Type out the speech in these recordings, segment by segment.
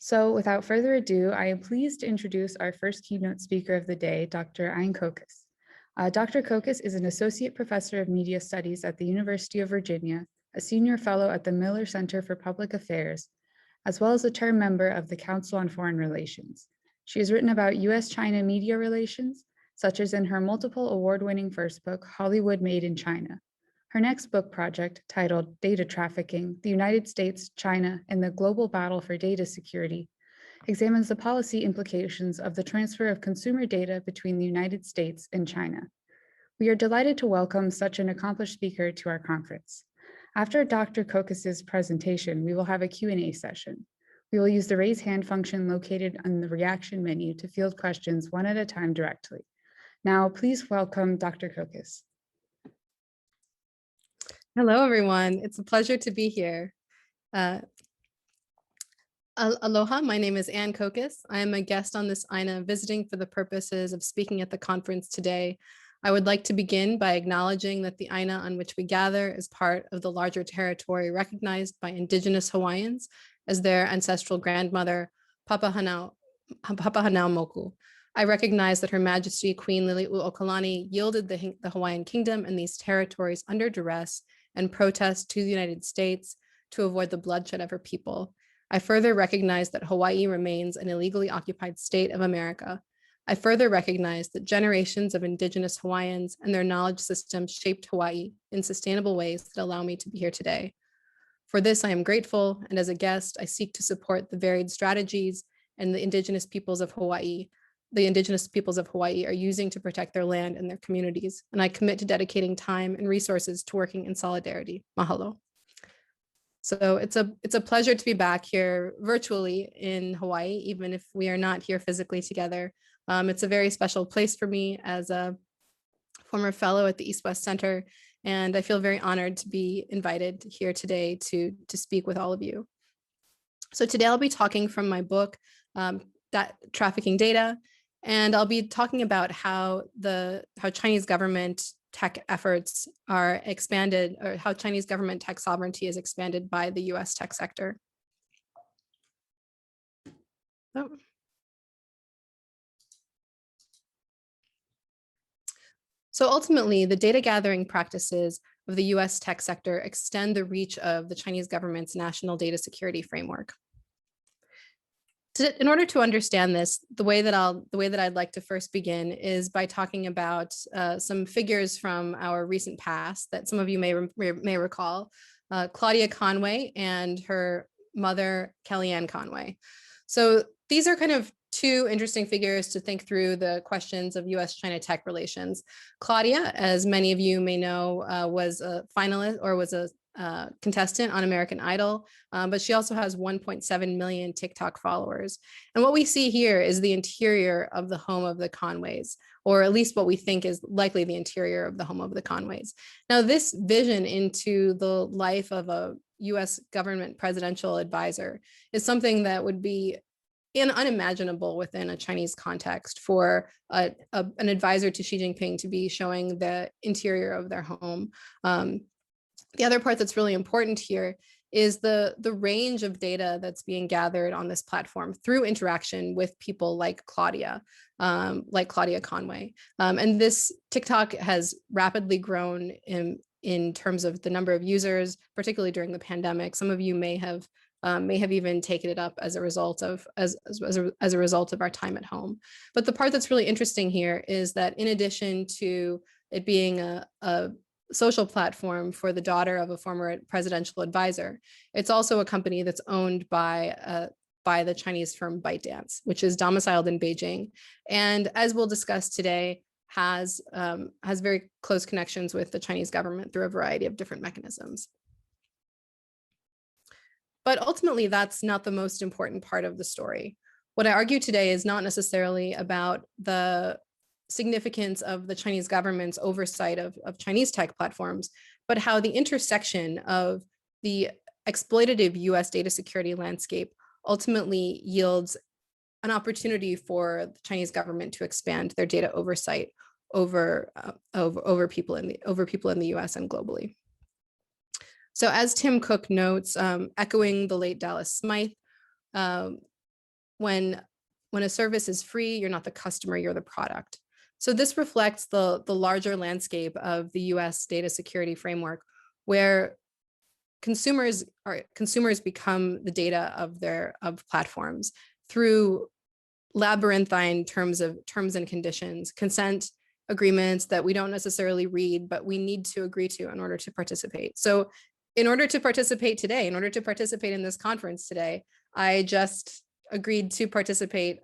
So without further ado, I am pleased to introduce our first keynote speaker of the day, Dr. Aynne Kokas. Dr. Kokas is an associate professor of media studies at the University of Virginia, a senior fellow at the Mueller Center for Public Affairs, as well as a term member of the Council on Foreign Relations. She has written about US-China media relations, such as in her multiple award-winning first book, Hollywood Made in China. Her next book project, titled Data Trafficking, the United States, China, and the Global Battle for Data Security, examines the policy implications of the transfer of consumer data between the United States and China. We are delighted to welcome such an accomplished speaker to our conference. After Dr. Kokas's presentation, we will have a Q&A session. We will use the raise hand function located on the reaction menu to field questions one at a time directly. Now, please welcome Dr. Kokas. Hello, everyone. It's a pleasure to be here. Aloha, my name is Aynne Kokas. I am a guest on this Aynne visiting for the purposes of speaking at the conference today. I would like to begin by acknowledging that the Aynne on which we gather is part of the larger territory recognized by Indigenous Hawaiians as their ancestral grandmother, Papahanaumoku. I recognize that Her Majesty Queen Liliuokalani yielded the Hawaiian Kingdom and these territories under duress and protest to the United States to avoid the bloodshed of her people. I further recognize that Hawaii remains an illegally occupied state of America. I further recognize that generations of Indigenous Hawaiians and their knowledge systems shaped Hawaii in sustainable ways that allow me to be here today. For this, I am grateful, and as a guest, I seek to support the varied strategies and the Indigenous peoples of Hawaii are using to protect their land and their communities, and I commit to dedicating time and resources to working in solidarity. Mahalo. So it's a pleasure to be back here virtually in Hawaii, even if we are not here physically together. It's a very special place for me as a former fellow at the East-West Center, and I feel very honored to be invited here today to speak with all of you. So today I'll be talking from my book, Trafficking Data, and I'll be talking about how Chinese government tech efforts are expanded, or how Chinese government tech sovereignty is expanded by the US tech sector. Oh. So ultimately, the data gathering practices of the US tech sector extend the reach of the Chinese government's national data security framework. In order to understand this, the way that I'd like to first begin is by talking about some figures from our recent past that some of you may recall, Claudia Conway and her mother, Kellyanne Conway. So these are kind of two interesting figures to think through the questions of US-China tech relations. Claudia, as many of you may know, was a finalist or was a contestant on American Idol, but she also has 1.7 million TikTok followers. And what we see here is the interior of the home of the Conways, or at least what we think is likely the interior of the home of the Conways. Now, this vision into the life of a US government presidential advisor is something that would be unimaginable within a Chinese context for an advisor to Xi Jinping to be showing the interior of their home. The other part that's really important here is the range of data that's being gathered on this platform through interaction with people like Claudia Conway. And this TikTok has rapidly grown in terms of the number of users, particularly during the pandemic. Some of you may have even taken it up as a result of our time at home. But the part that's really interesting here is that in addition to it being a social platform for the daughter of a former presidential advisor, it's also a company that's owned by the Chinese firm ByteDance, which is domiciled in Beijing, and as we'll discuss today, has very close connections with the Chinese government through a variety of different mechanisms. But ultimately, that's not the most important part of the story. What I argue today is not necessarily about the significance of the Chinese government's oversight of Chinese tech platforms, but how the intersection of the exploitative US data security landscape ultimately yields an opportunity for the Chinese government to expand their data oversight over people in the US and globally. So as Tim Cook notes, echoing the late Dallas Smythe, when a service is free, you're not the customer, you're the product. So this reflects the larger landscape of the US data security framework, where consumers become the data of platforms through labyrinthine terms and conditions, consent agreements that we don't necessarily read, but we need to agree to in order to participate. So in order to participate today, in order to participate in this conference today, I just agreed to participate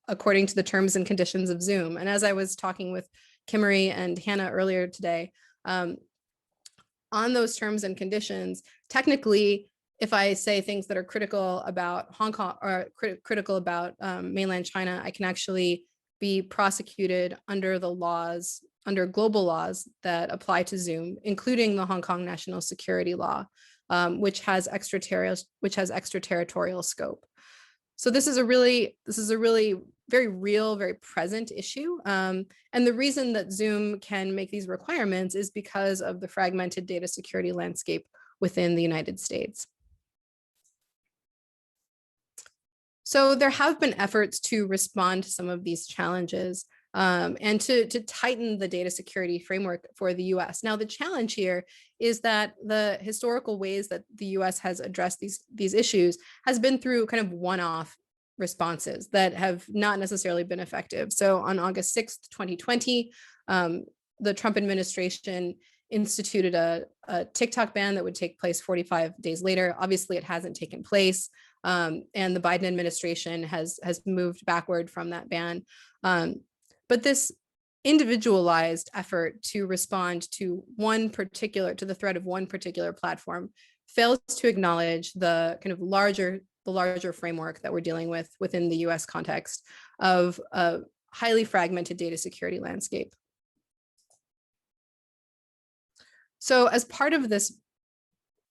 according to the terms and conditions of Zoom. And as I was talking with Kimmery and Hannah earlier today, on those terms and conditions, technically, if I say things that are critical about Hong Kong or critical about mainland China, I can actually be prosecuted under the laws, under global laws that apply to Zoom, including the Hong Kong National Security Law, which has extraterritorial scope. So this is a really very real, very present issue. And the reason that Zoom can make these requirements is because of the fragmented data security landscape within the United States. So there have been efforts to respond to some of these challenges and to tighten the data security framework for the US. Now, the challenge here is that the historical ways that the US has addressed these issues has been through kind of one-off responses that have not necessarily been effective. So on August 6th, 2020, the Trump administration instituted a TikTok ban that would take place 45 days later. Obviously, it hasn't taken place. And the Biden administration has moved backward from that ban. But this individualized effort to respond to the threat of one particular platform fails to acknowledge the kind of larger framework that we're dealing with within the US context of a highly fragmented data security landscape. So as part of this,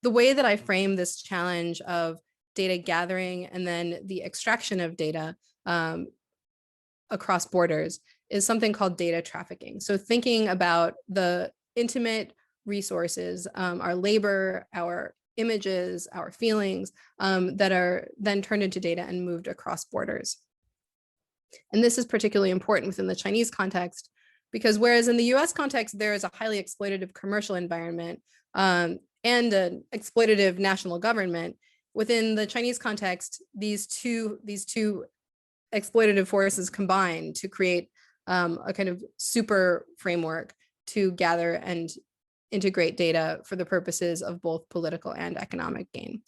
the way that I frame this challenge of data gathering and then the extraction of data across borders is something called data trafficking. So thinking about the intimate resources, our labor, our images, our feelings that are then turned into data and moved across borders. And this is particularly important within the Chinese context, because whereas in the US context, there is a highly exploitative commercial environment and an exploitative national government, within the Chinese context, these two exploitative forces combine to create a kind of super framework to gather and integrate data for the purposes of both political and economic gain.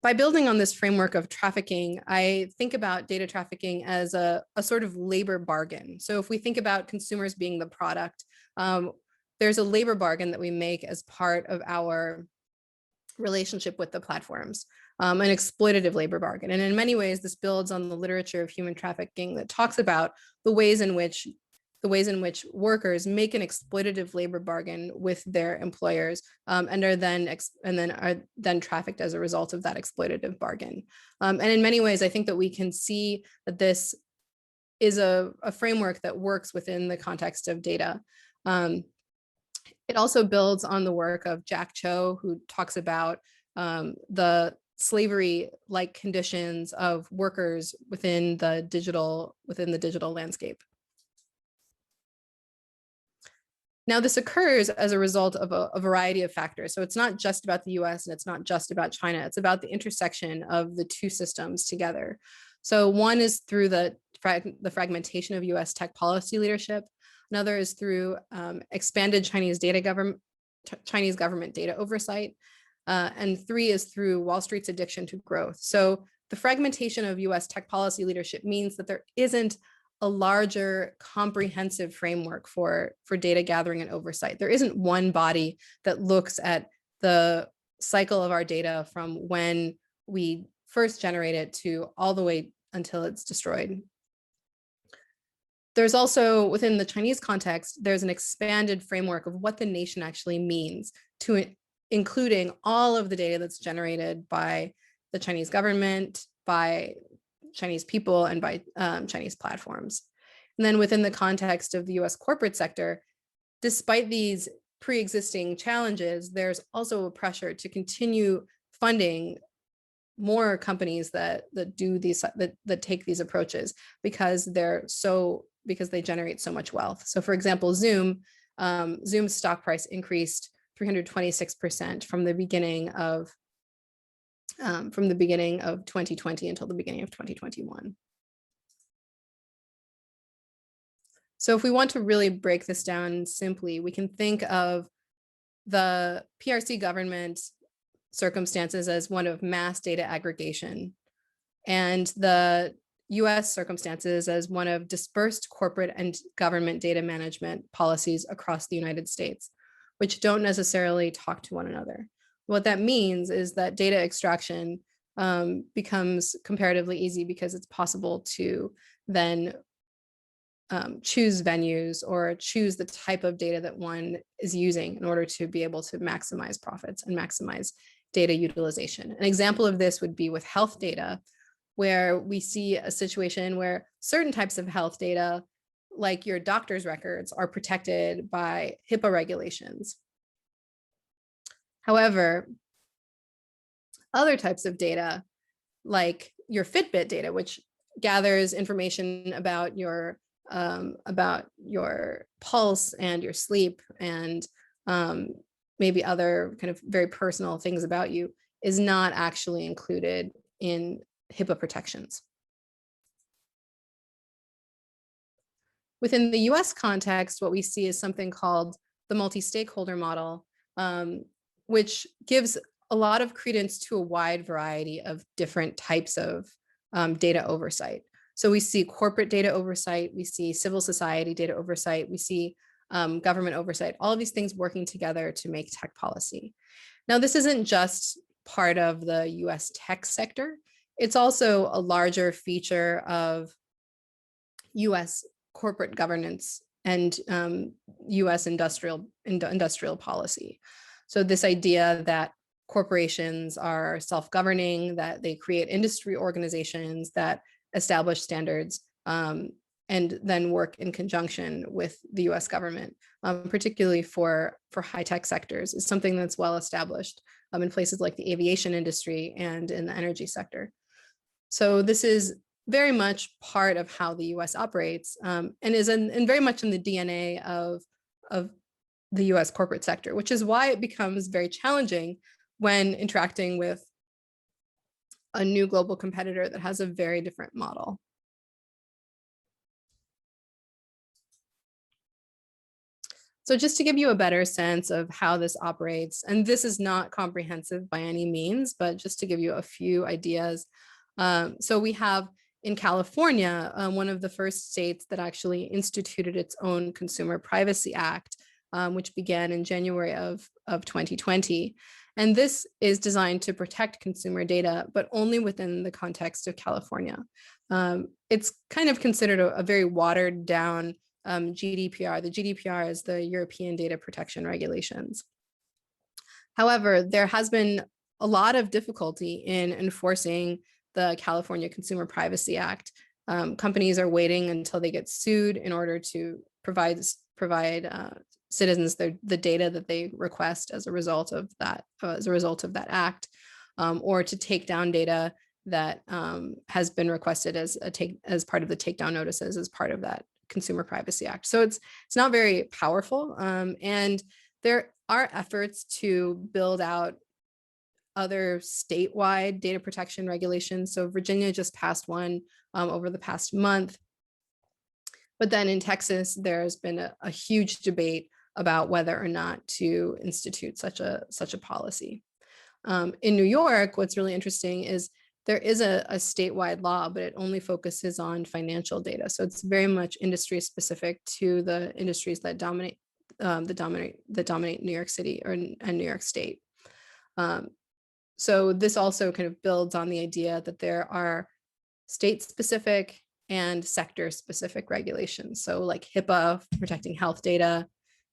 By building on this framework of trafficking, I think about data trafficking as a sort of labor bargain. So if we think about consumers being the product, there's a labor bargain that we make as part of our relationship with the platforms, an exploitative labor bargain. And in many ways, this builds on the literature of human trafficking that talks about the ways in which workers make an exploitative labor bargain with their employers and are then trafficked as a result of that exploitative bargain. And in many ways, I think that we can see that this is a framework that works within the context of data. It also builds on the work of Jack Cho, who talks about the slavery-like conditions of workers within the digital landscape. Now, this occurs as a result of a variety of factors. So it's not just about the US and it's not just about China. It's about the intersection of the two systems together. So one is through the fragmentation of US tech policy leadership. Another is through expanded Chinese government data oversight. And three is through Wall Street's addiction to growth. So the fragmentation of US tech policy leadership means that there isn't a larger comprehensive framework for data gathering and oversight. There isn't one body that looks at the cycle of our data from when we first generate it to all the way until it's destroyed. There's also, within the Chinese context, there's an expanded framework of what the nation actually means, to including all of the data that's generated by the Chinese government, by Chinese people, and by Chinese platforms. And then within the context of the US corporate sector, despite these pre-existing challenges, there's also a pressure to continue funding more companies that do these that take these approaches because they generate so much wealth. So for example, Zoom's stock price increased 326% from the beginning of 2020 until the beginning of 2021. So if we want to really break this down simply, we can think of the PRC government circumstances as one of mass data aggregation, and the US circumstances as one of dispersed corporate and government data management policies across the United States, which don't necessarily talk to one another. What that means is that data extraction becomes comparatively easy because it's possible to then choose venues or choose the type of data that one is using in order to be able to maximize profits and maximize data utilization. An example of this would be with health data, where we see a situation where certain types of health data, like your doctor's records, are protected by HIPAA regulations. However, other types of data, like your Fitbit data, which gathers information about your pulse and your sleep and maybe other kind of very personal things about you, is not actually included in HIPAA protections. Within the US context, what we see is something called the multi-stakeholder model, which gives a lot of credence to a wide variety of different types of data oversight. So we see corporate data oversight, we see civil society data oversight, we see government oversight, all of these things working together to make tech policy. Now, this isn't just part of the US tech sector. It's also a larger feature of US corporate governance and US industrial policy. So this idea that corporations are self-governing, that they create industry organizations that establish standards and then work in conjunction with the US government, particularly for high-tech sectors, is something that's well established in places like the aviation industry and in the energy sector. So this is very much part of how the US operates and is very much in the DNA of the US corporate sector, which is why it becomes very challenging when interacting with a new global competitor that has a very different model. So just to give you a better sense of how this operates, and this is not comprehensive by any means, but just to give you a few ideas. So we have in California, one of the first states that actually instituted its own Consumer Privacy Act, which began in January of 2020. And this is designed to protect consumer data, but only within the context of California. It's kind of considered a very watered down GDPR. The GDPR is the European Data Protection Regulations. However, there has been a lot of difficulty in enforcing the California Consumer Privacy Act. Companies are waiting until they get sued in order to provide citizens the data that they request as a result of that act, or to take down data that has been requested as part of the takedown notices as part of that Consumer Privacy Act. So it's not very powerful, and there are efforts to build out other statewide data protection regulations. So Virginia just passed one over the past month. But then in Texas, there's been a huge debate about whether or not to institute such a policy. In New York, what's really interesting is there is a statewide law, but it only focuses on financial data. So it's very much industry specific to the industries that dominate New York City and New York State. So this also kind of builds on the idea that there are state-specific and sector-specific regulations. So like HIPAA protecting health data,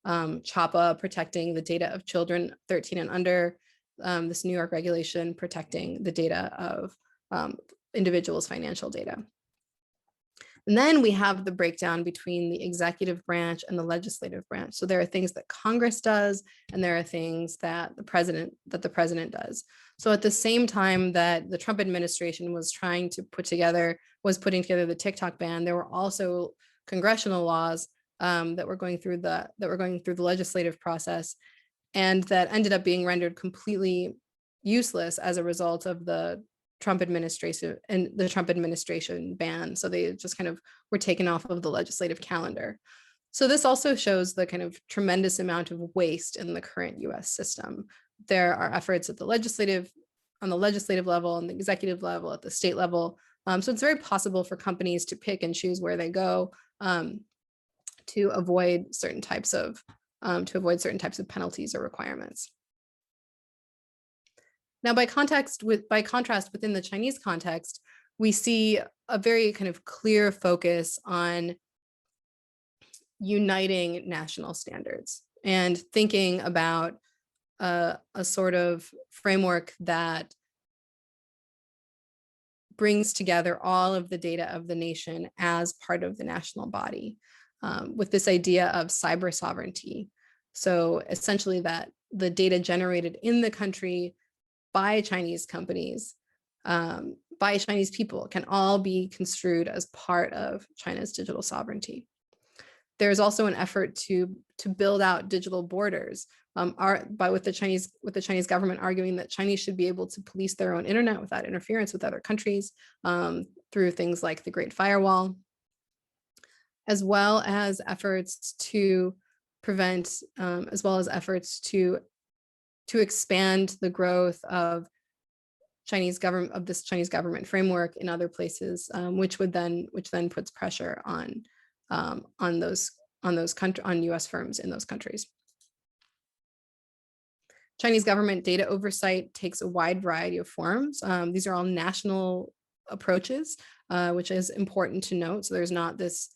CHAPA protecting the data of children 13 and under, this New York regulation protecting the data of individuals' financial data. And then we have the breakdown between the executive branch and the legislative branch. So there are things that Congress does, and there are things that the president does. So at the same time that the Trump administration was trying to putting together the TikTok ban, there were also congressional laws that were going through the legislative process, and that ended up being rendered completely useless as a result of the Trump administration ban. So they just kind of were taken off of the legislative calendar. So this also shows the kind of tremendous amount of waste in the current US system. There are efforts on the legislative level, on the executive level, at the state level. So it's very possible for companies to pick and choose where they go to avoid certain types of penalties or requirements. Now, by contrast, within the Chinese context, we see a very kind of clear focus on uniting national standards and thinking about a sort of framework that brings together all of the data of the nation as part of the national body, with this idea of cyber sovereignty. So essentially that the data generated in the country by Chinese companies, by Chinese people, can all be construed as part of China's digital sovereignty. There's also an effort to build out digital borders, with the Chinese government arguing that Chinese should be able to police their own internet without interference with other countries, through things like the Great Firewall, as well as efforts to prevent, as well as efforts to expand the growth of this Chinese government framework in other places, which then puts pressure on US firms in those countries. Chinese government data oversight takes a wide variety of forms. These are all national approaches, which is important to note. So there's not this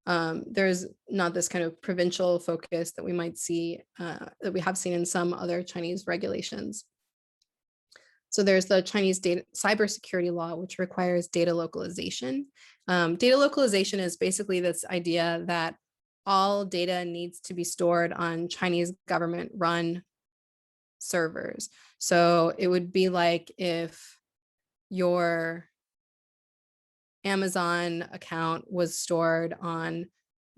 kind of provincial focus that we might see, that we have seen in some other Chinese regulations. So there's the Chinese cybersecurity law, which requires data localization. Data localization is basically this idea that all data needs to be stored on Chinese government-run servers. So it would be like if your Amazon account was stored on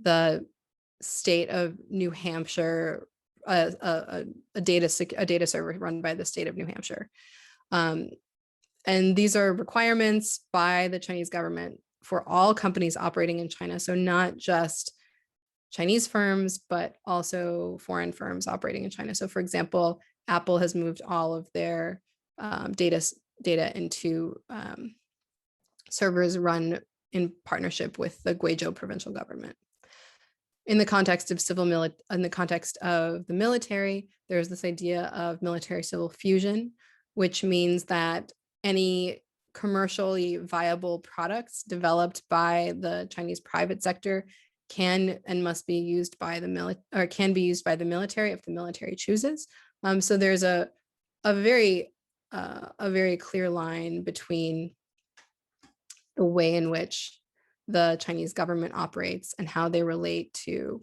the state of New Hampshire, a data server run by the state of New Hampshire. And these are requirements by the Chinese government for all companies operating in China. So not just Chinese firms, but also foreign firms operating in China. So for example, Apple has moved all of their data into servers run in partnership with the Guizhou provincial government. In the context of the military, there's this idea of military-civil fusion, which means that any commercially viable products developed by the Chinese private sector can and must be used by the military if the military chooses. So there's a very clear line between the way in which the Chinese government operates and how they relate to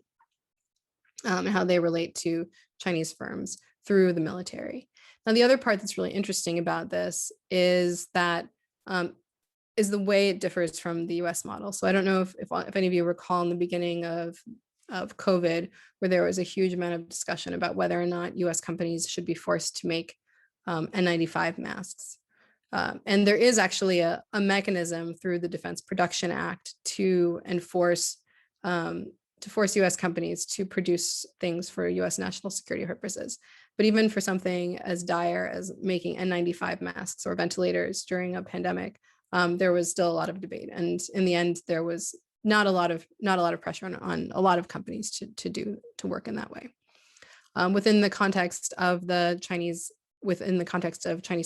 Chinese firms through the military. Now, the other part that's really interesting about this is that is the way it differs from the US model. So I don't know if any of you recall in the beginning of COVID, where there was a huge amount of discussion about whether or not US companies should be forced to make N95 masks. And there is actually a mechanism through the Defense Production Act to force US companies to produce things for US national security purposes. But even for something as dire as making N95 masks or ventilators during a pandemic, there was still a lot of debate. And in the end, there was not a lot of pressure on a lot of companies to work in that way. Within the context of Chinese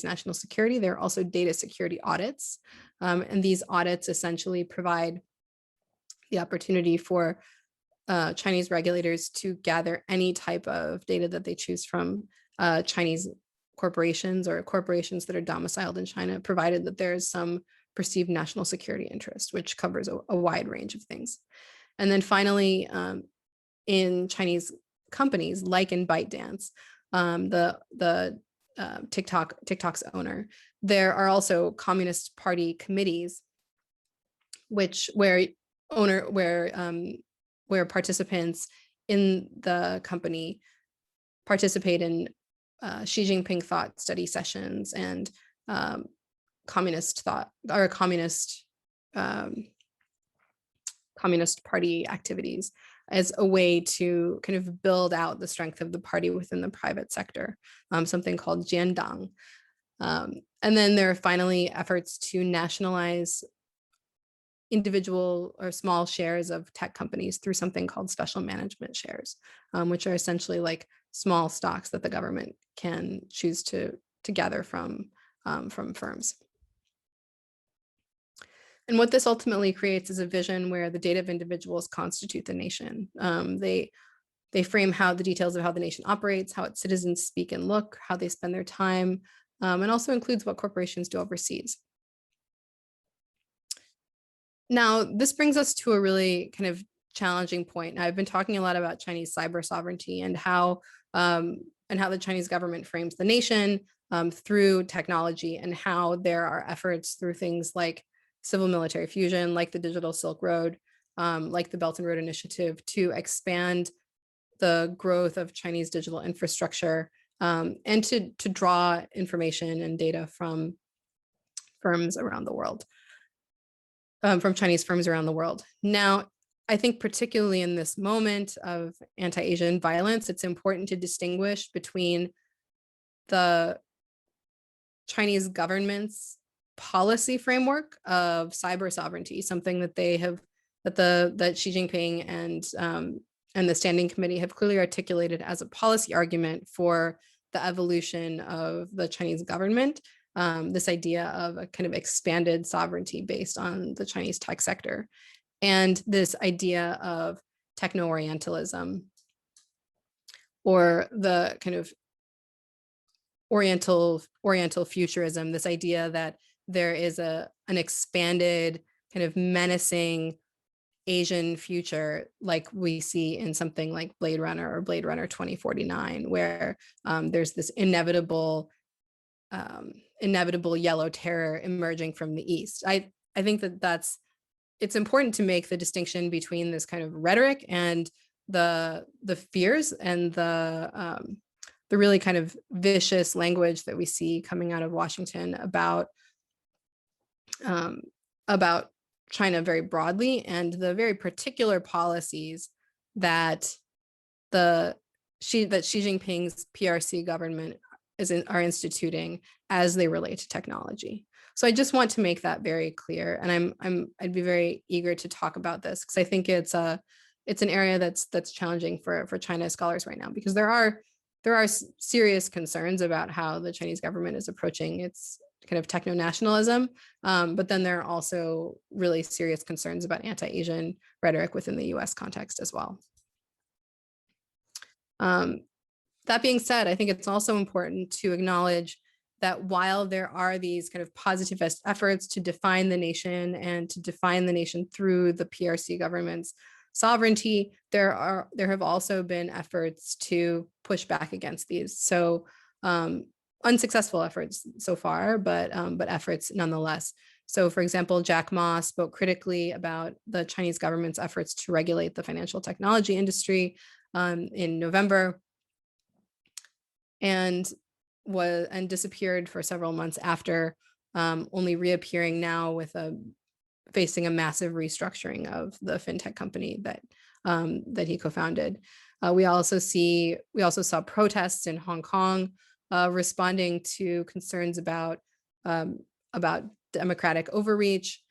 national security, there are also data security audits. And these audits essentially provide the opportunity for Chinese regulators to gather any type of data that they choose from Chinese corporations or corporations that are domiciled in China, provided that there is some perceived national security interest, which covers a wide range of things. And then finally, in Chinese companies, like in ByteDance, the TikTok's owner. There are also Communist Party committees, where participants in the company participate in Xi Jinping thought study sessions and communist party activities as a way to kind of build out the strength of the party within the private sector, something called jiandang. And then there are finally efforts to nationalize individual or small shares of tech companies through something called special management shares, which are essentially like small stocks that the government can choose to gather from firms. And what this ultimately creates is a vision where the data of individuals constitute the nation. They frame how the details of how the nation operates, how its citizens speak and look, how they spend their time, and also includes what corporations do overseas. Now, this brings us to a really kind of challenging point. Now, I've been talking a lot about Chinese cyber sovereignty and how the Chinese government frames the nation through technology, and how there are efforts through things like civil military fusion, like the Digital Silk Road, like the Belt and Road Initiative, to expand the growth of Chinese digital infrastructure, and to draw information and data from firms around the world, from Chinese firms around the world. Now, I think particularly in this moment of anti-Asian violence, it's important to distinguish between the Chinese government's policy framework of cyber sovereignty, something that that Xi Jinping and the Standing Committee have clearly articulated as a policy argument for the evolution of the Chinese government, this idea of a kind of expanded sovereignty based on the Chinese tech sector, and this idea of techno-orientalism, or the kind of Oriental futurism, this idea that there is an expanded kind of menacing Asian future, like we see in something like Blade Runner or Blade Runner 2049, where there's this inevitable yellow terror emerging from the East. I think it's important to make the distinction between this kind of rhetoric and the fears and the really kind of vicious language that we see coming out of Washington about China very broadly, and the very particular policies that Xi Jinping's PRC government are instituting as they relate to technology. So I just want to make that very clear, and I'd be very eager to talk about this, because I think it's an area that's challenging for China scholars right now, because there are serious concerns about how the Chinese government is approaching its kind of techno-nationalism, but then there are also really serious concerns about anti-Asian rhetoric within the US context as well. That being said, I think it's also important to acknowledge that while there are these kind of positivist efforts to define the nation and to define the nation through the PRC government's sovereignty, there have also been efforts to push back against these. So unsuccessful efforts so far, but efforts nonetheless. So, for example, Jack Ma spoke critically about the Chinese government's efforts to regulate the financial technology industry in November, and disappeared for several months after, only reappearing now with facing a massive restructuring of the fintech company that he co-founded. We also saw protests in Hong Kong, responding to concerns about democratic overreach,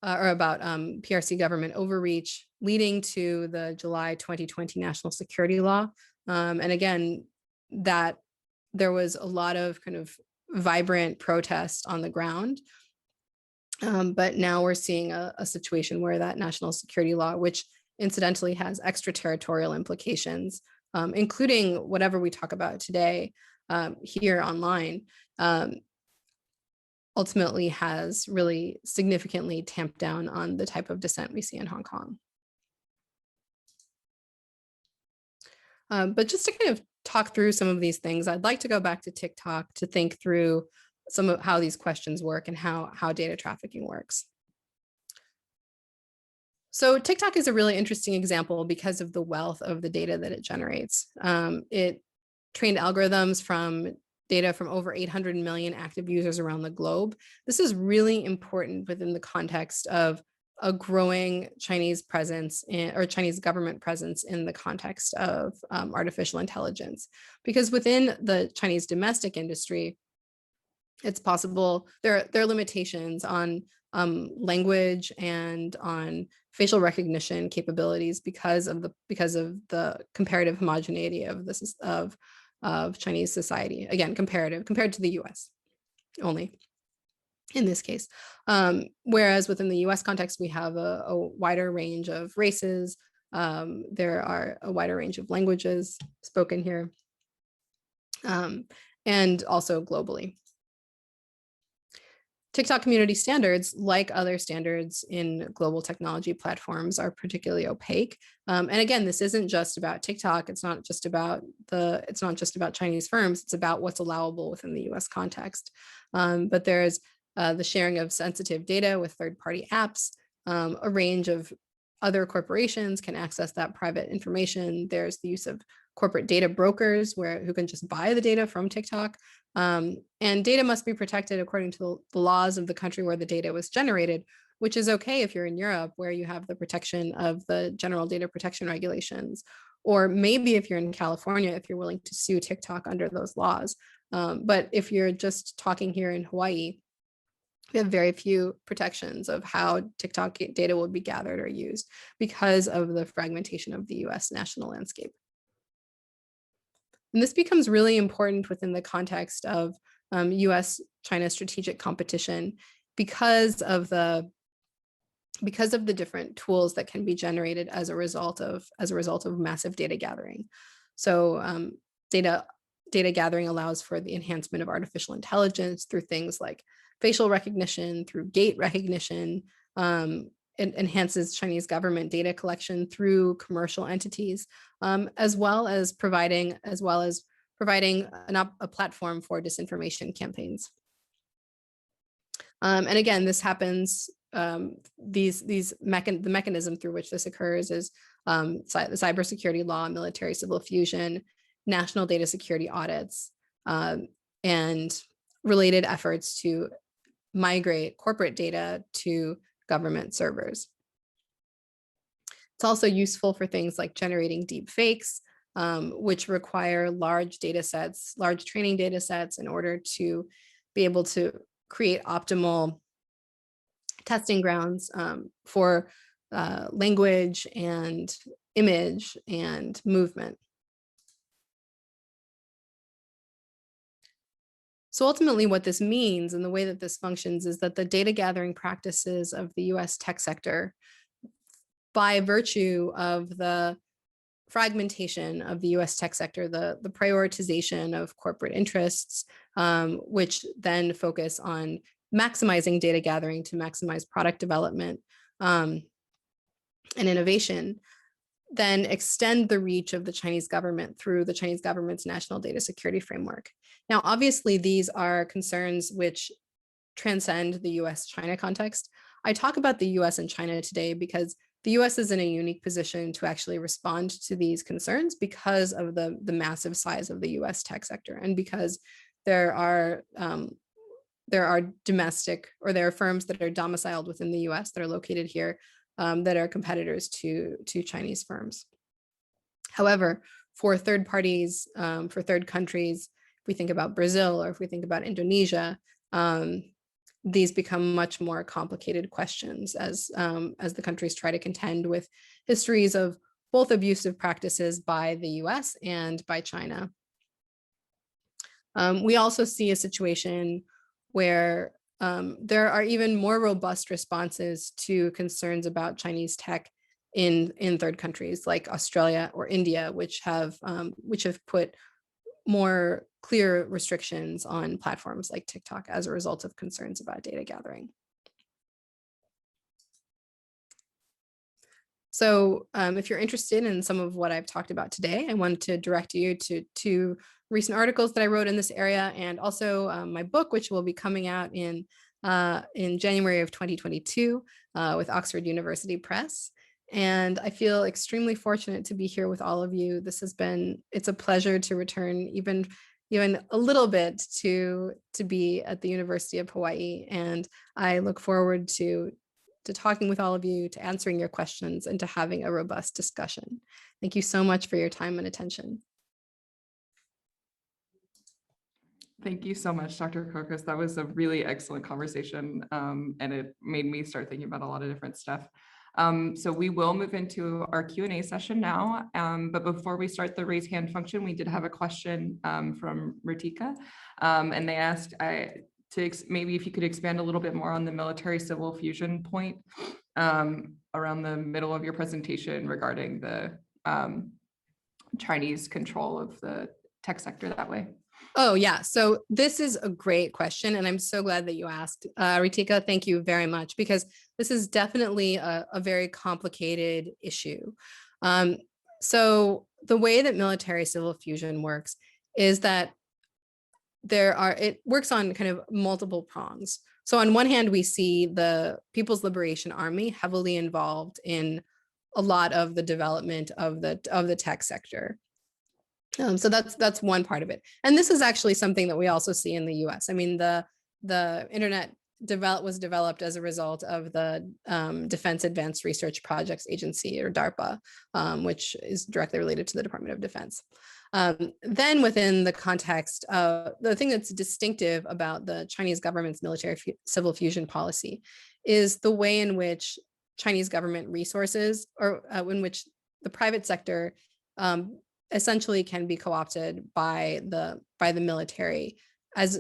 or about PRC government overreach, leading to the July 2020 national security law. And again, that there was a lot of kind of vibrant protest on the ground. But now we're seeing a situation where that national security law, which incidentally has extraterritorial implications, including whatever we talk about today here online, ultimately has really significantly tamped down on the type of dissent we see in Hong Kong. But just to kind of talk through some of these things, I'd like to go back to TikTok to think through some of how these questions work and how data trafficking works. So TikTok is a really interesting example because of the wealth of the data that it generates. It trained algorithms from data from over 800 million active users around the globe. This is really important within the context of a growing Chinese presence or Chinese government presence in the context of artificial intelligence. Because within the Chinese domestic industry, it's possible there are limitations on language and on facial recognition capabilities because of the comparative homogeneity of this of Chinese society. Again, compared to the US only in this case. Whereas within the US context, we have a wider range of races. There are a wider range of languages spoken here, and also globally. TikTok community standards, like other standards in global technology platforms, are particularly opaque. And again, this isn't just about TikTok. It's not just about Chinese firms. It's about what's allowable within the US context. But there's the sharing of sensitive data with third-party apps. A range of other corporations can access that private information. There's the use of corporate data brokers who can just buy the data from TikTok. And data must be protected according to the laws of the country where the data was generated, which is okay if you're in Europe, where you have the protection of the general data protection regulations. Or maybe if you're in California, if you're willing to sue TikTok under those laws. But if you're just talking here in Hawaii, we have very few protections of how TikTok data will be gathered or used because of the fragmentation of the US national landscape. And this becomes really important within the context of US-China strategic competition because of the different tools that can be generated as a result of massive data gathering. So data gathering allows for the enhancement of artificial intelligence through things like facial recognition, through gait recognition. It enhances Chinese government data collection through commercial entities, as well as providing a platform for disinformation campaigns. And again, this happens. The mechanism through which this occurs is the cybersecurity law, military civil fusion, national data security audits, and related efforts to migrate corporate data to government servers. It's also useful for things like generating deep fakes, which require large data sets, large training data sets in order to be able to create optimal testing grounds for language and image and movement. So ultimately what this means and the way that this functions is that the data gathering practices of the US tech sector, by virtue of the fragmentation of the US tech sector, the prioritization of corporate interests, which then focus on maximizing data gathering to maximize product development and innovation, then extend the reach of the Chinese government through the Chinese government's national data security framework. Now, obviously, these are concerns which transcend the US-China context. I talk about the US and China today because the US is in a unique position to actually respond to these concerns because of the massive size of the US tech sector and because there are domestic, or there are firms that are domiciled within the US that are located here that are competitors to Chinese firms. However, for third parties, for third countries, if we think about Brazil or if we think about Indonesia, these become much more complicated questions as the countries try to contend with histories of both abusive practices by the US and by China. We also see a situation where there are even more robust responses to concerns about Chinese tech in third countries like Australia or India, which have put more clear restrictions on platforms like TikTok as a result of concerns about data gathering. So if you're interested in some of what I've talked about today, I want to direct you to two recent articles that I wrote in this area, and also my book, which will be coming out in January of 2022 with Oxford University Press. And I feel extremely fortunate to be here with all of you. It's a pleasure to return even a little bit to be at the University of Hawaii. And I look forward to talking with all of you, to answering your questions, and to having a robust discussion. Thank you so much for your time and attention. Thank you so much, Dr. Kokas. That was a really excellent conversation, and it made me start thinking about a lot of different stuff. So we will move into our Q&A session now, but before we start the raise hand function, we did have a question from Ritika, and they asked maybe if you could expand a little bit more on the military-civil fusion point around the middle of your presentation regarding the Chinese control of the tech sector that way. Oh, yeah. So this is a great question, and I'm so glad that you asked. Ritika, thank you very much, because this is definitely a very complicated issue. So the way that military-civil fusion works is that it works on kind of multiple prongs. So on one hand, we see the People's Liberation Army heavily involved in a lot of the development of the tech sector. So that's one part of it. And this is actually something that we also see in the US. I mean, the internet was developed as a result of the Defense Advanced Research Projects Agency, or DARPA, which is directly related to the Department of Defense. Then within the context of the thing that's distinctive about the Chinese government's military-civil fusion policy is the way in which Chinese government resources, or in which the private sector essentially can be co-opted by the military as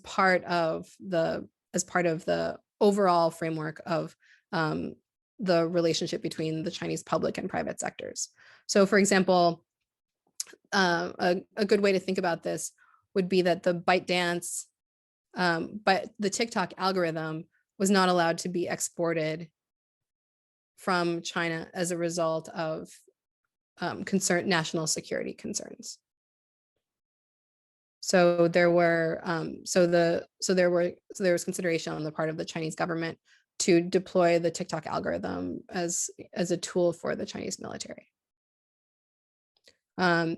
part of the overall framework of the relationship between the Chinese public and private sectors. So, for example, a good way to think about this would be that the ByteDance, but the TikTok algorithm was not allowed to be exported from China as a result of national security concerns. So there was consideration on the part of the Chinese government to deploy the TikTok algorithm as a tool for the Chinese military. Now,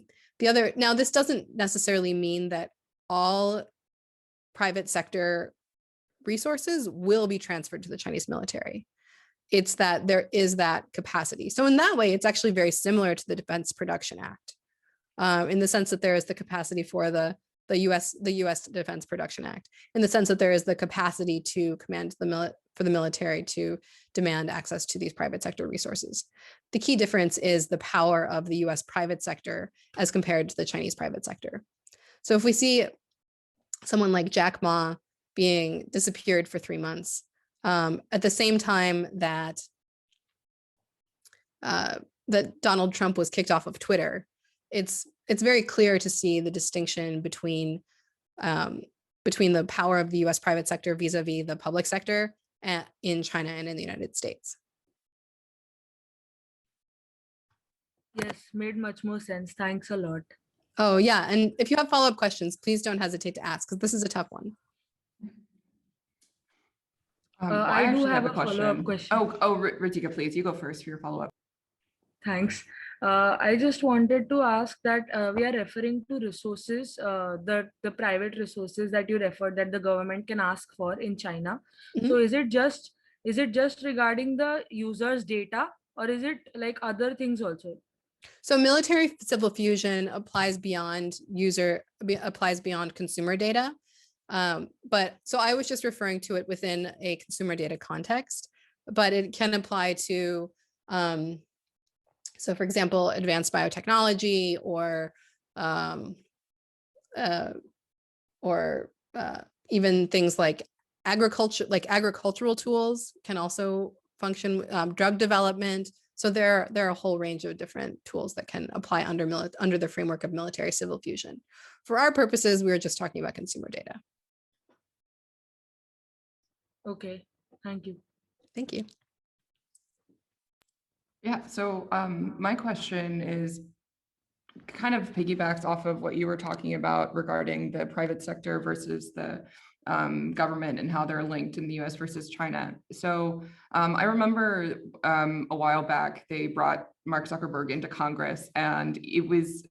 this doesn't necessarily mean that all private sector resources will be transferred to the Chinese military. It's that there is that capacity. So in that way, it's actually very similar to the Defense Production Act, in the sense that there is the capacity for the U.S. Defense Production Act, in the sense that there is the capacity to command for the military to demand access to these private sector resources. The key difference is the power of the U.S. private sector as compared to the Chinese private sector. So if we see someone like Jack Ma being disappeared for 3 months, at the same time that Donald Trump was kicked off of Twitter, it's very clear to see the distinction between the power of the U.S. private sector vis-a-vis the public sector in China and in the United States. Yes, made much more sense. Thanks a lot. Oh, yeah. And if you have follow-up questions, please don't hesitate to ask, because this is a tough one. I do have a follow-up question. Ritika, please, you go first for your follow-up. Thanks. I just wanted to ask that we are referring to resources, the private resources that you referred that the government can ask for in China. Mm-hmm. So is it just regarding the user's data, or is it like other things also? So military civil fusion applies beyond consumer data. But so I was just referring to it within a consumer data context, but it can apply to, so for example, advanced biotechnology or even things like agricultural tools can also function, drug development. So there are a whole range of different tools that can apply under the framework of military civil fusion. For our purposes, we were just talking about consumer data. Okay, thank you. Thank you. Yeah, so my question is kind of piggybacks off of what you were talking about regarding the private sector versus the government and how they're linked in the US versus China. So I remember a while back, they brought Mark Zuckerberg into Congress, and it was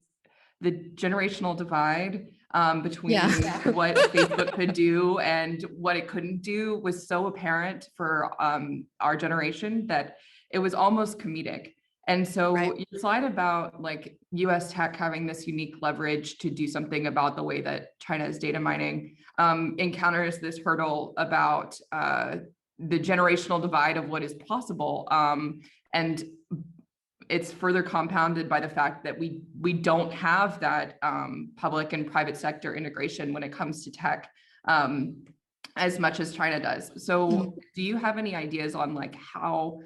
the generational divide between Yeah. what Facebook could do and what it couldn't do was so apparent for our generation that it was almost comedic. And so Right. your slide about like US tech having this unique leverage to do something about the way that China is data mining encounters this hurdle about the generational divide of what is possible. And it's further compounded by the fact that we don't have that public and private sector integration when it comes to tech as much as China does. So do you have any ideas on like how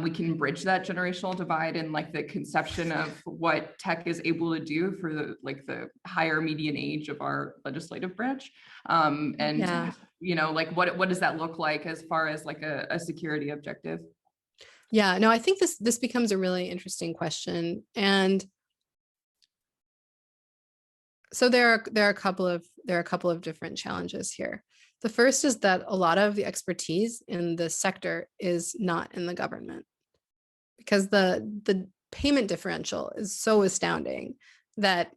we can bridge that generational divide and like the conception of what tech is able to do for the like the higher median age of our legislative branch? And you know, like what does that look like as far as like a security objective? Yeah, no, I think this becomes a really interesting question. And so there are a couple of different challenges here. The first is that a lot of the expertise in this sector is not in the government, because the payment differential is so astounding that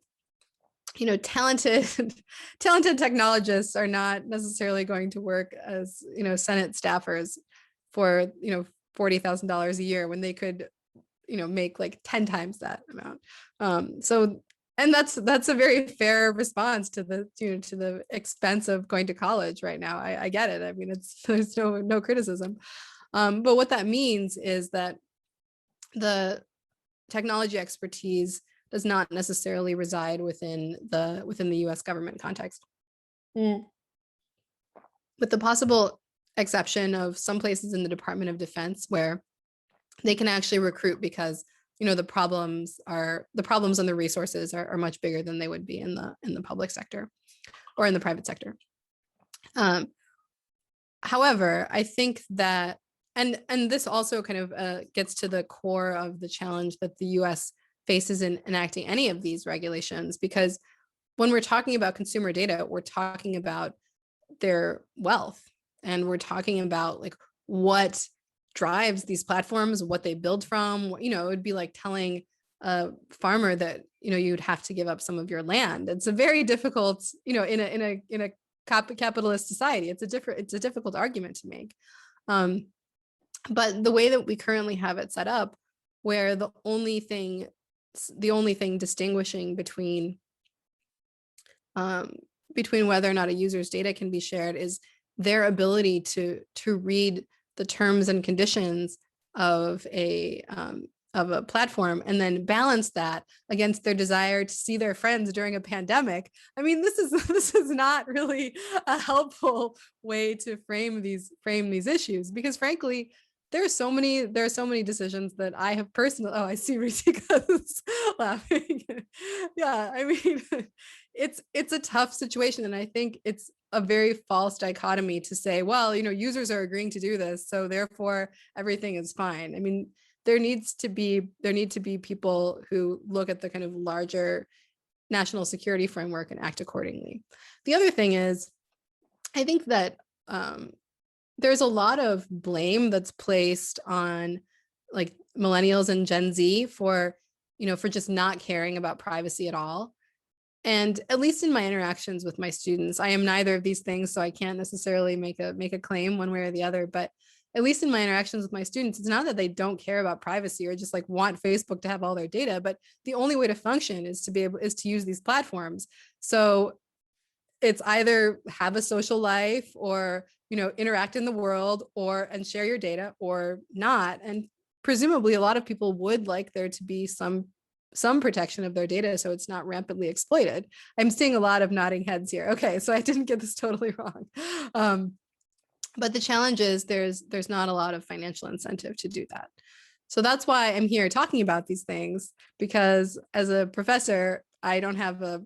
talented technologists are not necessarily going to work as Senate staffers for $40,000 a year when they could make like 10 times that amount. And that's a very fair response to the to the expense of going to college right now. I get it. I mean, there's no criticism. But what that means is that the technology expertise does not necessarily reside within the US government context. With the possible exception of some places in the Department of Defense where they can actually recruit because the problems and the resources are much bigger than they would be in the public sector or in the private sector. However, I think that and this also kind of gets to the core of the challenge that the US faces in enacting any of these regulations, because when we're talking about consumer data, we're talking about their wealth, and we're talking about like what drives these platforms, what they build from. It would be like telling a farmer that you'd have to give up some of your land. It's a very difficult, in a capitalist society, it's a difficult argument to make. But the way that we currently have it set up, where the only thing distinguishing between whether or not a user's data can be shared is their ability to read the terms and conditions of a platform and then balance that against their desire to see their friends during a pandemic. I mean, this is not really a helpful way to frame these issues, because frankly, there are so many decisions that I have personally. Oh, I see Ritica's laughing. Yeah, I mean, it's a tough situation, and I think it's a very false dichotomy to say, well, users are agreeing to do this, so therefore everything is fine. I mean, there need to be people who look at the kind of larger national security framework and act accordingly. The other thing is, I think that there's a lot of blame that's placed on like millennials and Gen Z for just not caring about privacy at all. And at least in my interactions with my students, I am neither of these things, so I can't necessarily make a claim one way or the other. But at least in my interactions with my students, it's not that they don't care about privacy or just like want Facebook to have all their data, but the only way to function is to use these platforms. So it's either have a social life or interact in the world and share your data, or not. And presumably a lot of people would like there to be some protection of their data so it's not rampantly exploited. I'm seeing a lot of nodding heads here. Okay, so I didn't get this totally wrong. But the challenge is there's not a lot of financial incentive to do that. So that's why I'm here talking about these things, because as a professor, I don't have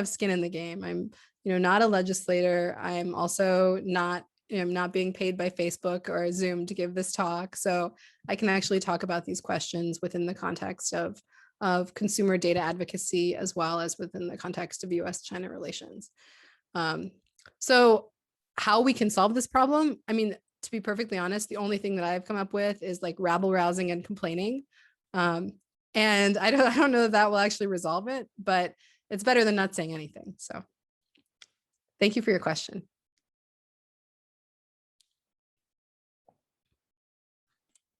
skin in the game. I'm not a legislator. I'm also not am not being paid by Facebook or Zoom to give this talk. So I can actually talk about these questions within the context of consumer data advocacy, as well as within the context of US-China relations. So how we can solve this problem, I mean, to be perfectly honest, the only thing that I've come up with is like rabble rousing and complaining. And I don't know if that will actually resolve it, but it's better than not saying anything. So thank you for your question.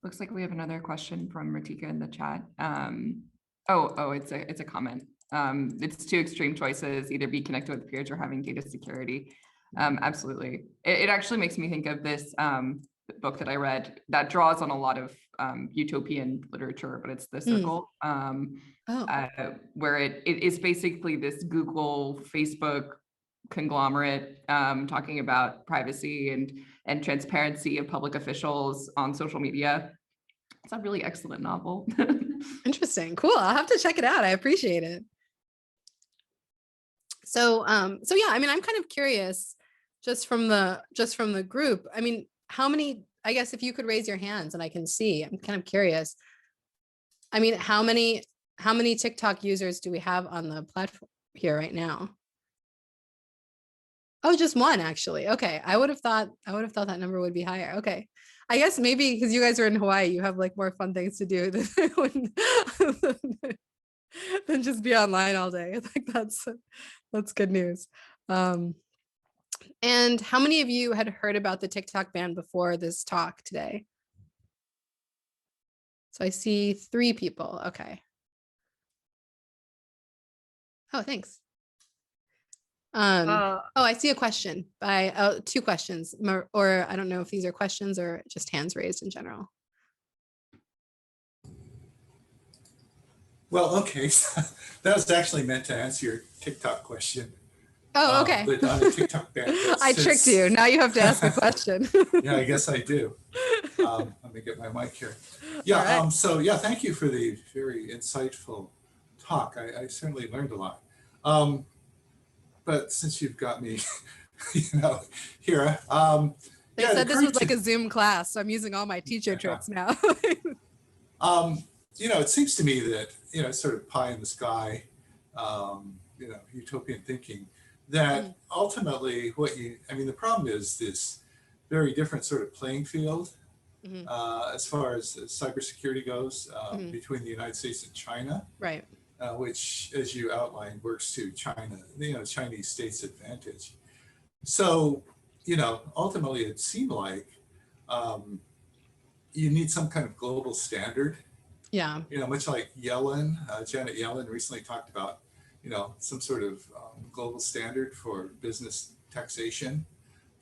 Looks like we have another question from Ratika in the chat. It's a comment. It's two extreme choices, either be connected with peers or having data security. Absolutely. It actually makes me think of this book that I read that draws on a lot of utopian literature, but it's The Circle, where it is basically this Google, Facebook conglomerate talking about privacy and transparency of public officials on social media. It's a really excellent novel. Interesting. Cool. I'll have to check it out. I appreciate it. So yeah, I mean, I'm kind of curious just from the group. I mean, how many, I guess if you could raise your hands and I can see, I'm kind of curious. I mean, how many TikTok users do we have on the platform here right now? Oh, just one actually. Okay. I would have thought that number would be higher. Okay. I guess maybe because you guys are in Hawaii, you have like more fun things to do than just be online all day. I think that's good news. And how many of you had heard about the TikTok ban before this talk today? So I see 3 people. Okay. Oh, thanks. Oh, I see a question by 2 questions, or I don't know if these are questions or just hands raised in general. Well, okay, that was actually meant to answer your TikTok question. Oh, okay. But on the TikTok ban, I tricked you. Now you have to ask a question. Yeah, I guess I do. Let me get my mic here. Yeah. Right. So yeah, thank you for the very insightful talk. I certainly learned a lot. But since you've got me, here. They said this was like a Zoom class, so I'm using all my teacher tricks now. It seems to me that, sort of pie in the sky, utopian thinking, that ultimately the problem is this very different sort of playing field as far as cybersecurity goes between the United States and China. Right. Which, as you outlined, works to Chinese state's advantage. So, ultimately it seemed like you need some kind of global standard. Yeah. Much like Janet Yellen recently talked about, some sort of global standard for business taxation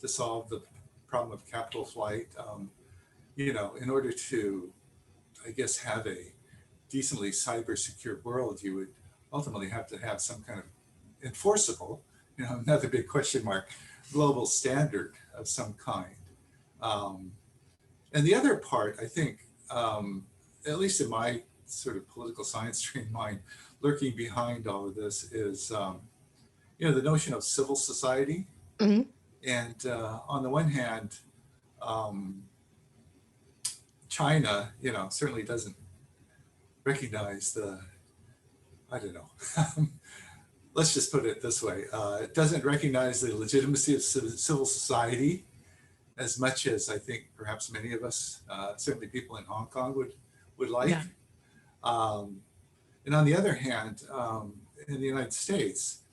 to solve the problem of capital flight. In order to, I guess, have a decently cyber secure world, you would ultimately have to have some kind of enforceable, another big question mark, global standard of some kind. And the other part, I think, at least in my sort of political science trained mind, lurking behind all of this is, the notion of civil society. And on the one hand, China, certainly doesn't recognize let's just put it this way. It doesn't recognize the legitimacy of civil society as much as I think perhaps many of us, certainly people in Hong Kong would like. Yeah. And on the other hand, in the United States,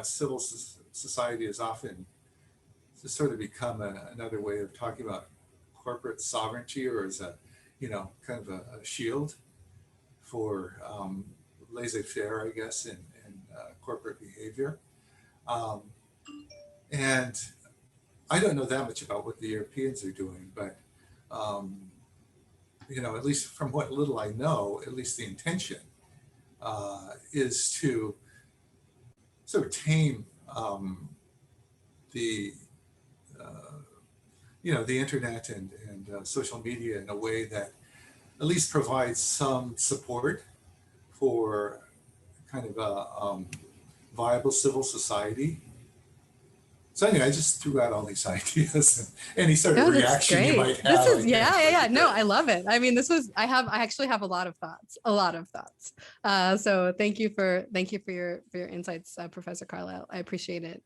civil society has often sort of become another way of talking about corporate sovereignty, or as a, kind of a shield for laissez-faire, I guess, in corporate behavior. And I don't know that much about what the Europeans are doing, but at least from what little I know, at least the intention is to sort of tame the internet and social media in a way that at least provides some support for kind of a viable civil society. So anyway, I just threw out all these ideas and any sort of No, that's reaction you great. might have. This is, yeah. No, I love it. I mean, I actually have a lot of thoughts. So thank you for your insights, Professor Carlisle. I appreciate it.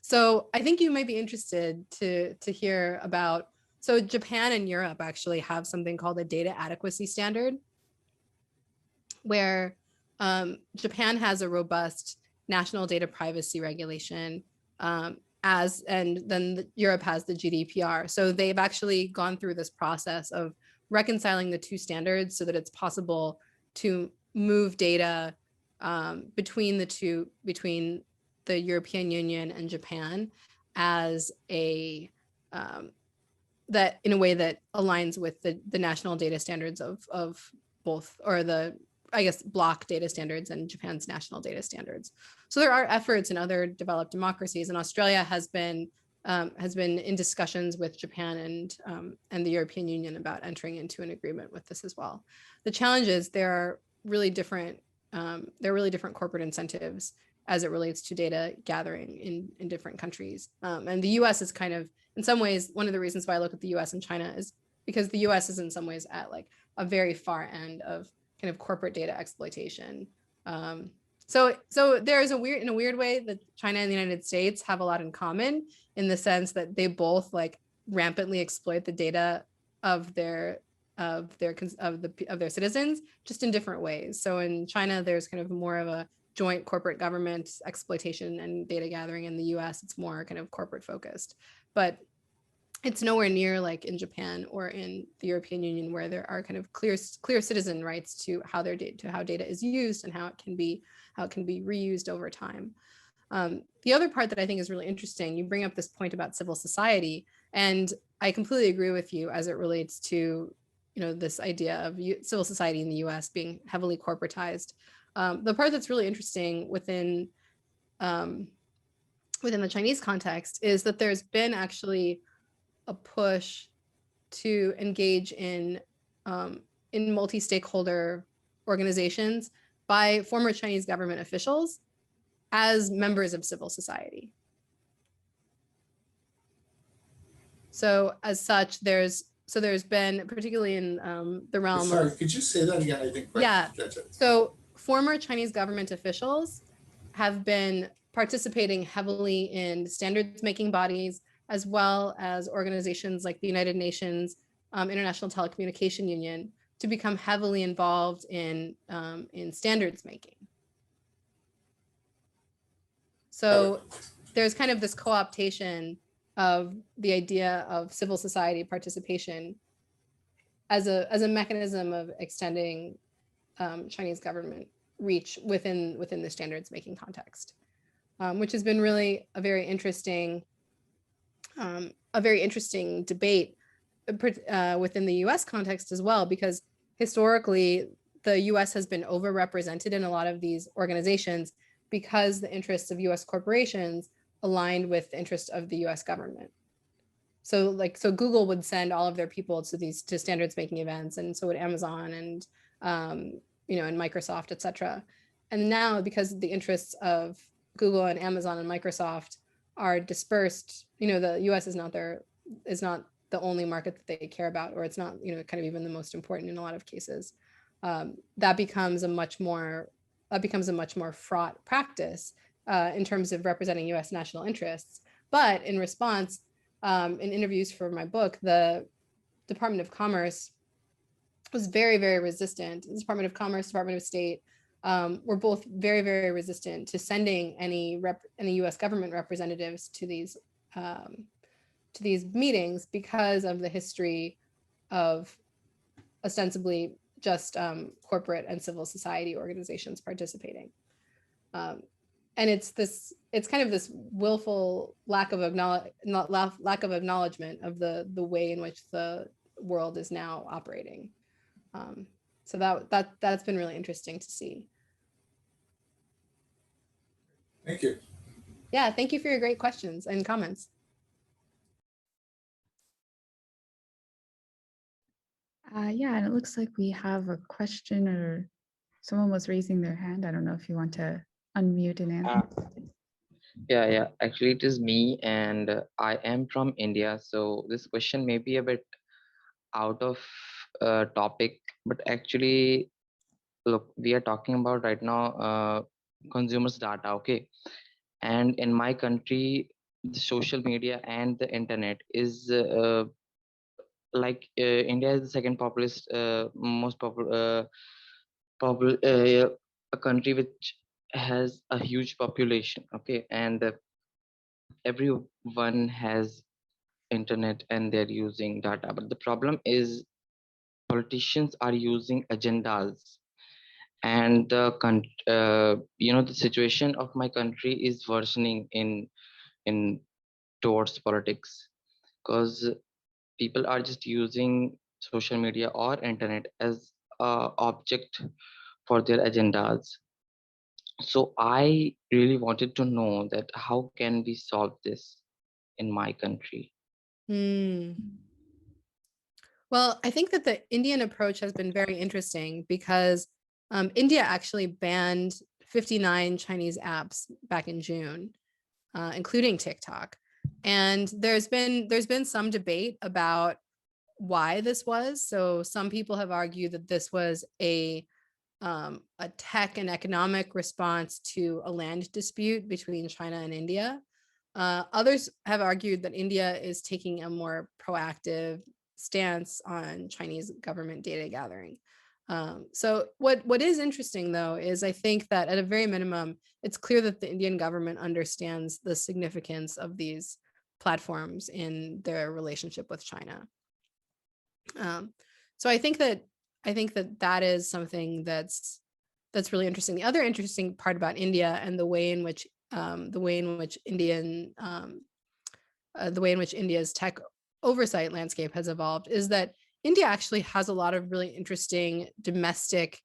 So I think you might be interested to hear about, so Japan and Europe actually have something called a data adequacy standard, where Japan has a robust national data privacy regulation, and then Europe has the GDPR. So they've actually gone through this process of reconciling the two standards so that it's possible to move data between the European Union and Japan as that in a way that aligns with the national data standards of both, or the, I guess, block data standards and Japan's national data standards. So there are efforts in other developed democracies, and Australia has been in discussions with Japan and the European Union about entering into an agreement with this as well. The challenge is there are really different corporate incentives as it relates to data gathering in different countries. And the US is kind of, in some ways, one of the reasons why I look at the US and China is because the US is in some ways at like a very far end of kind of corporate data exploitation. So there's in a weird way that China and the United States have a lot in common, in the sense that they both like rampantly exploit the data of their citizens, just in different ways. So in China, there's kind of more of a joint corporate government exploitation and data gathering. In the US, it's more kind of corporate focused, but it's nowhere near like in Japan or in the European Union, where there are kind of clear citizen rights to how data is used and how it can be reused over time. The other part that I think is really interesting, you bring up this point about civil society, and I completely agree with you as it relates to, this idea of civil society in the US being heavily corporatized. The part that's really interesting within the Chinese context is that there's been actually a push to engage in multi-stakeholder organizations by former Chinese government officials as members of civil society. So as such, there's been, particularly in the realm Sorry, of, could you say that again? I think. Yeah. So former Chinese government officials have been participating heavily in standards making bodies, as well as organizations like the United Nations International Telecommunication Union, to become heavily involved in standards making. So there's kind of this co-optation of the idea of civil society participation as a mechanism of extending Chinese government reach within the standards making context, which has been really a very interesting debate within the US context as well, because historically the US has been overrepresented in a lot of these organizations because the interests of US corporations aligned with the interests of the US government. So Google would send all of their people to standards making events, and so would Amazon and and Microsoft, et cetera. And now, because the interests of Google and Amazon and Microsoft are dispersed, the US is not the only market that they care about, or it's not, kind of even the most important in a lot of cases. That becomes a much more fraught practice in terms of representing US national interests. But in response, in interviews for my book, the Department of Commerce was very, very resistant. The Department of Commerce, Department of State were both very, very resistant to sending any US government representatives to these meetings because of the history of ostensibly just corporate and civil society organizations participating. And it's kind of this willful lack of acknowledgement of the way in which the world is now operating. So that's been really interesting to see. Thank you. Yeah, thank you for your great questions and comments. Yeah, and it looks like we have a question, or someone was raising their hand. I don't know if you want to unmute and answer. Yeah. Actually, it is me, and I am from India. So this question may be a bit out of topic, but actually, look, we are talking about right now consumers' data, okay? And in my country, the social media and the internet is India is the second populous, most a country which has a huge population, okay? And everyone has internet and they're using data, but the problem is politicians are using agendas, and the situation of my country is worsening in towards politics, because people are just using social media or internet as a object for their agendas. So I really wanted to know that how can we solve this in my country. Well, I think that the Indian approach has been very interesting because India actually banned 59 Chinese apps back in June, including TikTok. And there's been some debate about why this was. So some people have argued that this was a tech and economic response to a land dispute between China and India. Others have argued that India is taking a more proactive stance on Chinese government data gathering. So what is interesting, though, is I think that at a very minimum, it's clear that the Indian government understands the significance of these platforms in their relationship with China. So I think that is something that's really interesting. The other interesting part about India and the way in which India's tech oversight landscape has evolved is that India actually has a lot of really interesting domestic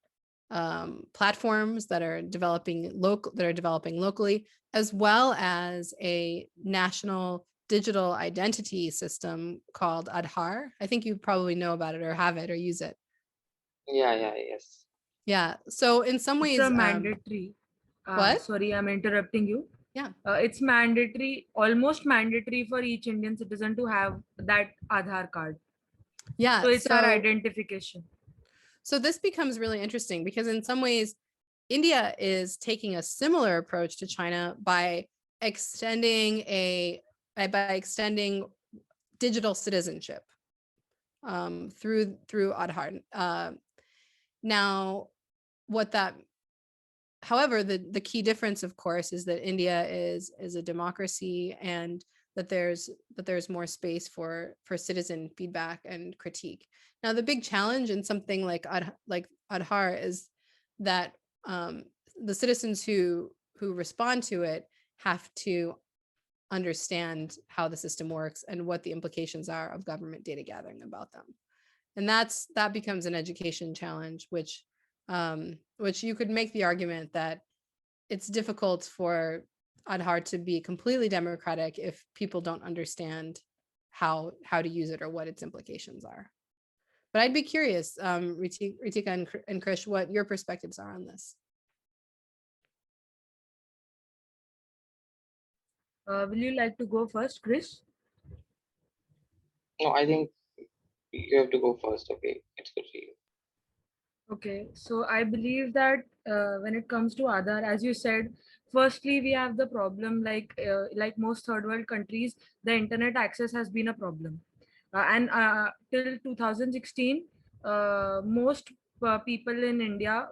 platforms that are developing locally, as well as a national digital identity system called Aadhaar. I think you probably know about it or have it or use it. Yes. Yeah. So in some ways, it's a mandatory. What? Sorry, I'm interrupting you. Yeah. It's mandatory, almost mandatory for each Indian citizen to have that Aadhaar card. Yeah. So it's our identification. So this becomes really interesting because in some ways, India is taking a similar approach to China by extending digital citizenship through Aadhaar. Now, however, the key difference, of course, is that India is a democracy and that there's more space for citizen feedback and critique. Now, the big challenge in something like Aadhaar is that the citizens who respond to it have to understand how the system works and what the implications are of government data gathering about them. And that becomes an education challenge, which you could make the argument that it's difficult for Aadhaar to be completely democratic if people don't understand how to use it or what its implications are. But I'd be curious, Ritika and Krish, what your perspectives are on this. Will you like to go first, Chris? No, I think you have to go first. Okay, it's good for you. Okay, so I believe that when it comes to Aadhaar, as you said, firstly, we have the problem like most third world countries, the internet access has been a problem. And till 2016, most people in India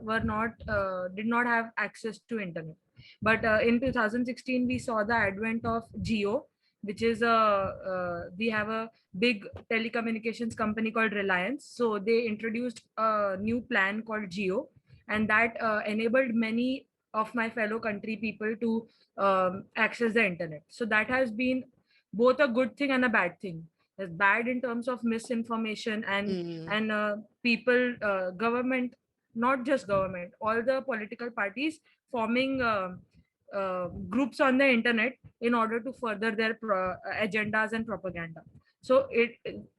did not have access to internet. But in 2016, we saw the advent of Jio, which is we have a big telecommunications company called Reliance. So they introduced a new plan called Jio, and that enabled many of my fellow country people to access the internet. So that has been both a good thing and a bad thing. It's bad in terms of misinformation and people, government, not just government, all the political parties forming groups on the internet in order to further their agendas and propaganda. So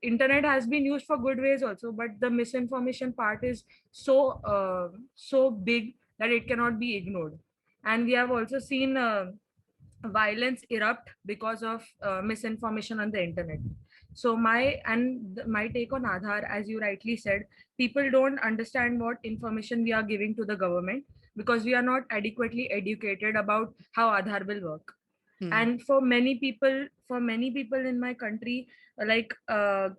internet has been used for good ways also, but the misinformation part is so big that it cannot be ignored. And we have also seen violence erupt because of misinformation on the internet. So my take on Aadhaar, as you rightly said, people don't understand what information we are giving to the government because we are not adequately educated about how Aadhaar will work. And for many people in my country, like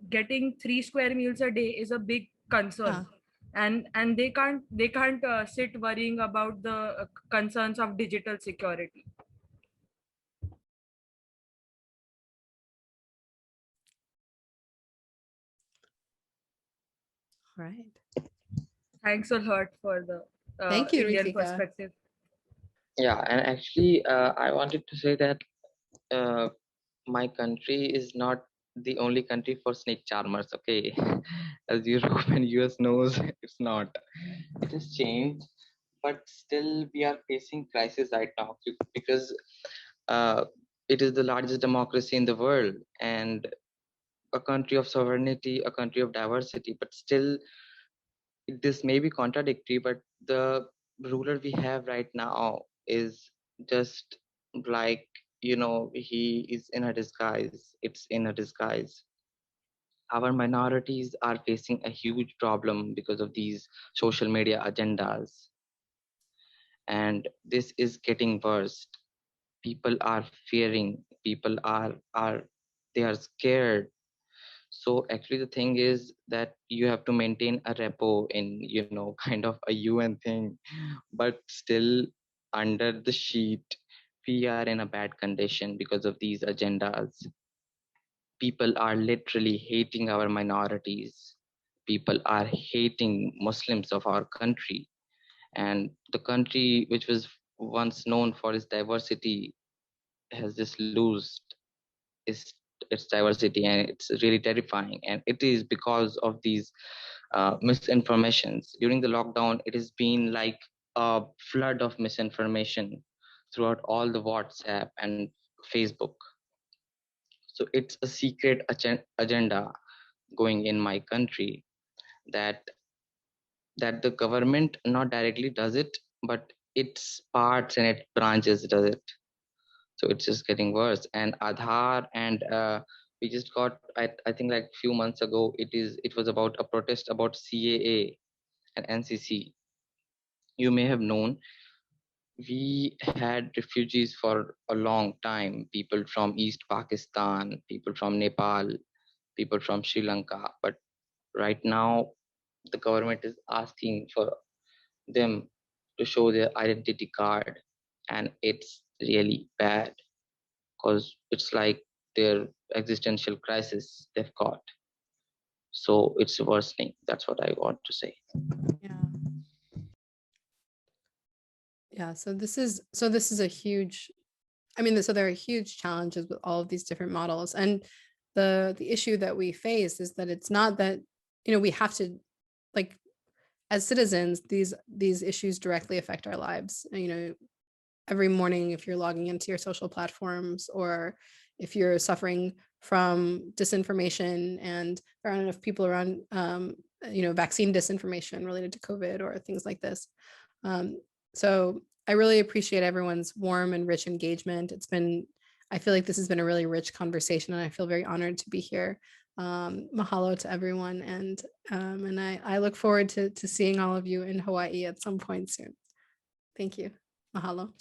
getting 3 square meals a day is a big concern. And they can't sit worrying about the concerns of digital security. Right. Thanks a lot for the Thank you, Indian Ritika. perspective. Yeah, and actually, I wanted to say that my country is not the only country for snake charmers. Okay, as Europe and US knows, it's not. It has changed, but still we are facing crisis right now because it is the largest democracy in the world and a country of sovereignty, a country of diversity, but still this may be contradictory, but the ruler we have right now is just like, he is in a disguise. It's in a disguise. Our minorities are facing a huge problem because of these social media agendas. And this is getting worse. People are fearing, people are they are scared. So actually the thing is that you have to maintain a repo in, kind of a UN thing, but still under the sheet, we are in a bad condition because of these agendas. People are literally hating our minorities. People are hating Muslims of our country. And the country which was once known for its diversity has just lost its diversity, and it's really terrifying. And it is because of these misinformations. During the lockdown, it has been like a flood of misinformation throughout all the WhatsApp and Facebook. So it's a secret agenda going in my country that the government not directly does it, but its parts and its branches does it. So it's just getting worse. And Aadhaar, and we just got, I think like few months ago, it was about a protest about CAA and NCC. You may have known, we had refugees for a long time, people from East Pakistan, people from Nepal, people from Sri Lanka. But right now, the government is asking for them to show their identity card, and it's really bad because it's like their existential crisis they've got. So it's worsening. That's what I want to say. Yeah. So this is a huge, so there are huge challenges with all of these different models. And the issue that we face is that it's not that, we have to, like, as citizens, these issues directly affect our lives. Every morning, if you're logging into your social platforms, or if you're suffering from disinformation, and there aren't enough people around, vaccine disinformation related to COVID or things like this. So I really appreciate everyone's warm and rich engagement. I feel like this has been a really rich conversation, and I feel very honored to be here. Mahalo to everyone. And I look forward to seeing all of you in Hawaii at some point soon. Thank you. Mahalo.